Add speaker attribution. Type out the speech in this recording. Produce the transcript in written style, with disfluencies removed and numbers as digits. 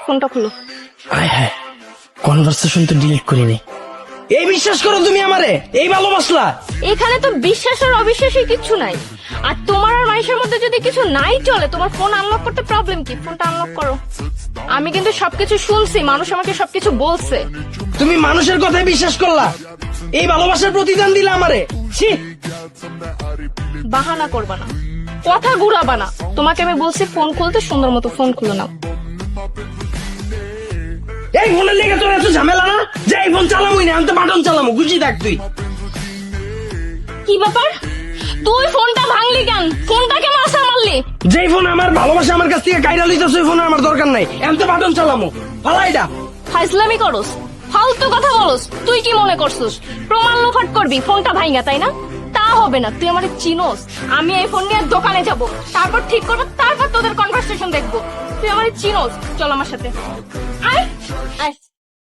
Speaker 1: ফোনটা খুলো।
Speaker 2: আয় হ্যাঁ, কনভারসেশন তো ডিলিট করিনি। এই বিশ্বাস করো তুমি আমারে, এই ভালোবাসলা?
Speaker 1: এখানে তো বিশ্বাস আর অবিশ্বাসের কিছু নাই। আর তোমার আর মানুষের মধ্যে যদি কিছু নাই চলে, তোমার ফোন আনলক করতে প্রবলেম কি? ফোনটা আনলক করো। আমি কিন্তু সবকিছু শুনছি, মানুষ আমাকে সবকিছু বলছে।
Speaker 2: তুমি মানুষের কথায় বিশ্বাস করলা, এই ভালোবাসার প্রতিদান দিলা আমারে। ছি,
Speaker 1: বাহানা করবা না, কথা ঘুরাবা না। তোমাকে আমি বলছি ফোন খুলতে, সুন্দর মতো ফোন খুলে নাও।
Speaker 2: এই ফোনের লেগে তোর এত ঝামেলা না? যে এই ফোন চালামই না, আমি তো বাটন চালামো, খুশি থাক তুই।
Speaker 1: কি ব্যাপার, তুই ফোনটা ভাঙলি কেন? ফোনটা কেন আসা মারলি?
Speaker 2: যেই ফোন আমার ভালোবাসা আমার কাছ থেকে কাইরা লইতাছ, ওই ফোন আমার দরকার নাই, আমি তো বাটন চালামো। ফালা এটা।
Speaker 1: ফাইজলামি করস, ফালতু কথা বলস। তুই কি মনে করছিস প্রমাণ লোপাট করবি ফোনটা ভাঙা, তাই না? তা হবে না, তুই আমারে চিনোস। আমি এই ফোন নিয়ে দোকানে যাব, তারপর ঠিক করবো, তারপর তোদের কনভারসেশন দেখবো। তুই আমারে চিনোস, চল আমার সাথে। আয় আয়।